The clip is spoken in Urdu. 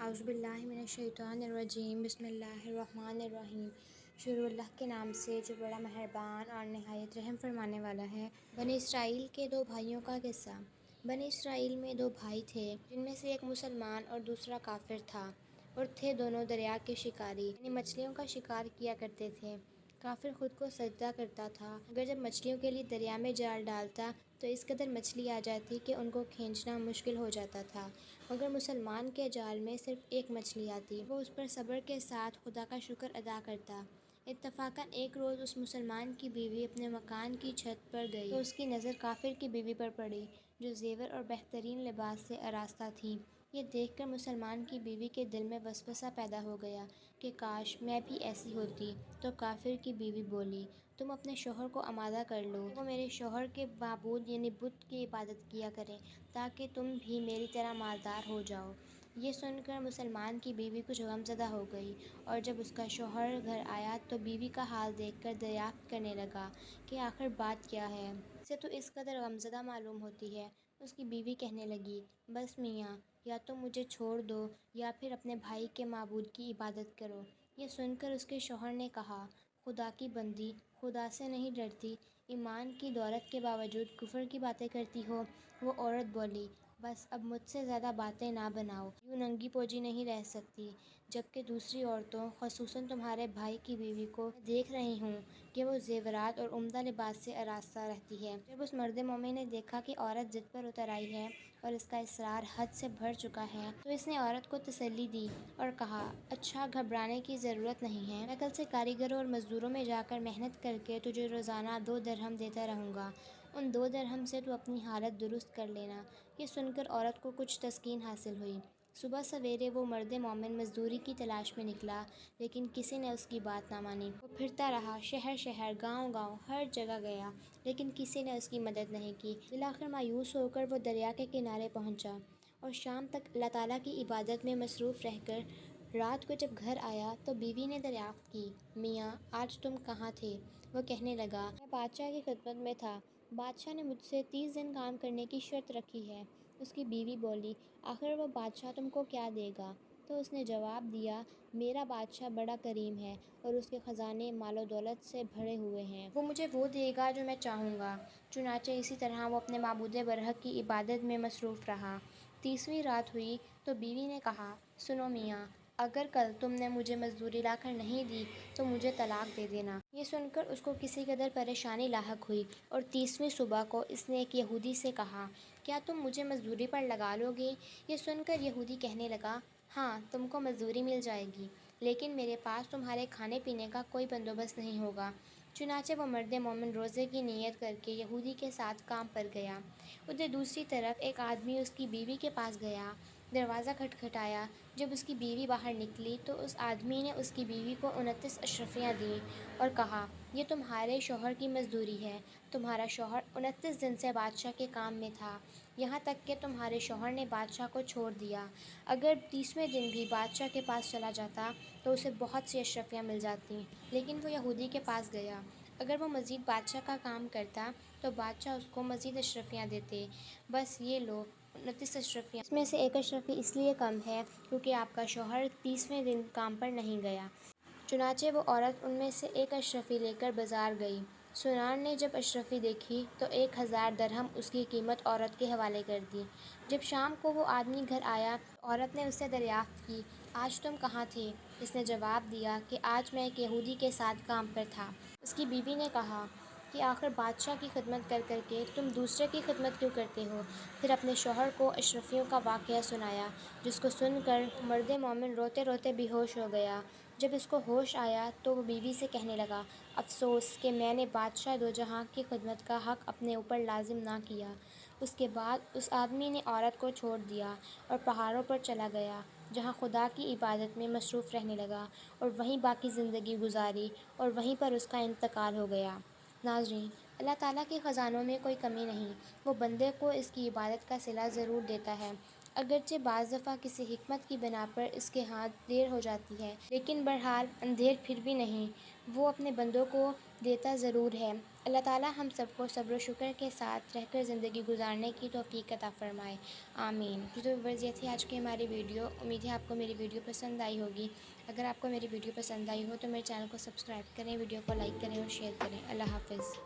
اعوذ باللہ من الشیطان الرجیم، بسم اللہ الرحمن الرحیم۔ شروع اللہ کے نام سے جو بڑا مہربان اور نہایت رحم فرمانے والا ہے۔ بنی اسرائیل کے دو بھائیوں کا قصہ۔ بنی اسرائیل میں دو بھائی تھے، جن میں سے ایک مسلمان اور دوسرا کافر تھا، اور تھے دونوں دریا کے شکاری، یعنی مچھلیوں کا شکار کیا کرتے تھے۔ کافر خود کو سجدہ کرتا تھا، مگر جب مچھلیوں کے لیے دریا میں جال ڈالتا تو اس قدر مچھلی آ جاتی کہ ان کو کھینچنا مشکل ہو جاتا تھا، مگر مسلمان کے جال میں صرف ایک مچھلی آتی۔ وہ اس پر صبر کے ساتھ خدا کا شکر ادا کرتا۔ اتفاقاً ایک روز اس مسلمان کی بیوی اپنے مکان کی چھت پر گئی تو اس کی نظر کافر کی بیوی پر پڑی، جو زیور اور بہترین لباس سے آراستہ تھی۔ یہ دیکھ کر مسلمان کی بیوی کے دل میں وسوسہ پیدا ہو گیا کہ کاش میں بھی ایسی ہوتی۔ تو کافر کی بیوی بولی، تم اپنے شوہر کو آمادہ کر لو کہ وہ میرے شوہر کے معبود یعنی بت کی عبادت کیا کریں، تاکہ تم بھی میری طرح مالدار ہو جاؤ۔ یہ سن کر مسلمان کی بیوی کچھ غمزدہ ہو گئی، اور جب اس کا شوہر گھر آیا تو بیوی کا حال دیکھ کر دریافت کرنے لگا کہ آخر بات کیا ہے، اسے تو اس قدر غمزدہ معلوم ہوتی ہے۔ اس کی بیوی کہنے لگی، بس میاں، یا تو مجھے چھوڑ دو یا پھر اپنے بھائی کے معبود کی عبادت کرو۔ یہ سن کر اس کے شوہر نے کہا، خدا کی بندی، خدا سے نہیں ڈرتی، ایمان کی دولت کے باوجود کفر کی باتیں کرتی ہو۔ وہ عورت بولی، بس اب مجھ سے زیادہ باتیں نہ بناؤ، یوں ننگی پوجی نہیں رہ سکتی، جبکہ دوسری عورتوں خصوصاً تمہارے بھائی کی بیوی کو میں دیکھ رہی ہوں کہ وہ زیورات اور عمدہ لباس سے آراستہ رہتی ہے۔ جب اس مرد مومن نے دیکھا کہ عورت ضد پر اتر آئی ہے اور اس کا اصرار حد سے بڑھ چکا ہے تو اس نے عورت کو تسلی دی اور کہا، اچھا، گھبرانے کی ضرورت نہیں ہے، میں کل سے کاریگروں اور مزدوروں میں جا کر محنت کر کے تجھے روزانہ 2 درہم دیتا رہوں گا، ان 2 درہم سے تو اپنی حالت درست کر لینا۔ یہ سن کر عورت کو کچھ تسکین حاصل ہوئی۔ صبح سویرے وہ مرد مومن مزدوری کی تلاش میں نکلا، لیکن کسی نے اس کی بات نہ مانی۔ وہ پھرتا رہا، شہر شہر، گاؤں گاؤں، ہر جگہ گیا، لیکن کسی نے اس کی مدد نہیں کی۔ بالآخر مایوس ہو کر وہ دریا کے کنارے پہنچا اور شام تک اللہ تعالیٰ کی عبادت میں مصروف رہ کر رات کو جب گھر آیا تو بیوی نے دریافت کی، میاں، آج تم کہاں تھے؟ وہ کہنے لگا، میں بادشاہ کی خدمت میں تھا، بادشاہ نے مجھ سے 30 دن کام کرنے کی شرط رکھی ہے۔ اس کی بیوی بولی، آخر وہ بادشاہ تم کو کیا دے گا؟ تو اس نے جواب دیا، میرا بادشاہ بڑا کریم ہے اور اس کے خزانے مال و دولت سے بھرے ہوئے ہیں، وہ مجھے وہ دے گا جو میں چاہوں گا۔ چنانچہ اسی طرح وہ اپنے معبود برحق کی عبادت میں مصروف رہا۔ 30ویں رات ہوئی تو بیوی نے کہا، سنو میاں، اگر کل تم نے مجھے مزدوری لا کر نہیں دی تو مجھے طلاق دے دینا۔ یہ سن کر اس کو کسی قدر پریشانی لاحق ہوئی، اور 30ویں صبح کو اس نے ایک یہودی سے کہا، کیا تم مجھے مزدوری پر لگا لو گے؟ یہ سن کر یہودی کہنے لگا، ہاں، تم کو مزدوری مل جائے گی، لیکن میرے پاس تمہارے کھانے پینے کا کوئی بندوبست نہیں ہوگا۔ چنانچہ وہ مرد مومن روزے کی نیت کر کے یہودی کے ساتھ کام پر گیا۔ ادھر دوسری طرف ایک آدمی اس کی بیوی کے پاس گیا، دروازہ کھٹکھٹایا۔ جب اس کی بیوی باہر نکلی تو اس آدمی نے اس کی بیوی کو 29 اشرفیاں دیں اور کہا، یہ تمہارے شوہر کی مزدوری ہے۔ تمہارا شوہر 29 دن سے بادشاہ کے کام میں تھا، یہاں تک کہ تمہارے شوہر نے بادشاہ کو چھوڑ دیا۔ اگر 30ویں دن بھی بادشاہ کے پاس چلا جاتا تو اسے بہت سی اشرفیاں مل جاتی، لیکن وہ یہودی کے پاس گیا۔ اگر وہ مزید بادشاہ کا کام کرتا تو بادشاہ اس کو مزید اشرفیاں دیتے۔ بس یہ لو 29 اشرفیاں، اس میں سے ایک اشرفی اس لیے کم ہے کیونکہ آپ کا شوہر 30ویں دن کام پر نہیں گیا۔ چنانچہ وہ عورت ان میں سے ایک اشرفی لے کر بازار گئی۔ سنار نے جب اشرفی دیکھی تو 1000 درہم اس کی قیمت عورت کے حوالے کر دی۔ جب شام کو وہ آدمی گھر آیا تو عورت نے اس سے دریافت کی، آج تم کہاں تھے؟ اس نے جواب دیا کہ آج میں ایک یہودی کے ساتھ کام پر تھا۔ اس کی بیوی نے کہا کہ آخر بادشاہ کی خدمت کر کر کے تم دوسرے کی خدمت کیوں کرتے ہو؟ پھر اپنے شوہر کو اشرفیوں کا واقعہ سنایا، جس کو سن کر مرد مومن روتے روتے بے ہوش ہو گیا۔ جب اس کو ہوش آیا تو وہ بیوی سے کہنے لگا، افسوس کہ میں نے بادشاہ دو جہاں کی خدمت کا حق اپنے اوپر لازم نہ کیا۔ اس کے بعد اس آدمی نے عورت کو چھوڑ دیا اور پہاڑوں پر چلا گیا، جہاں خدا کی عبادت میں مصروف رہنے لگا، اور وہیں باقی زندگی گزاری اور وہیں پر اس کا انتقال ہو گیا۔ ناظرین، اللہ تعالیٰ کے خزانوں میں کوئی کمی نہیں، وہ بندے کو اس کی عبادت کا صلہ ضرور دیتا ہے۔ اگرچہ بعض دفعہ کسی حکمت کی بنا پر اس کے ہاتھ دیر ہو جاتی ہے، لیکن بہرحال اندھیر پھر بھی نہیں، وہ اپنے بندوں کو دیتا ضرور ہے۔ اللہ تعالیٰ ہم سب کو صبر و شکر کے ساتھ رہ کر زندگی گزارنے کی توفیق عطا فرمائے، آمین۔ تو ویورز، یہ تھی آج کی ہماری ویڈیو۔ امید ہے آپ کو میری ویڈیو پسند آئی ہوگی۔ اگر آپ کو میری ویڈیو پسند آئی ہو تو میرے چینل کو سبسکرائب کریں، ویڈیو کو لائک کریں اور شیئر کریں۔ اللہ حافظ۔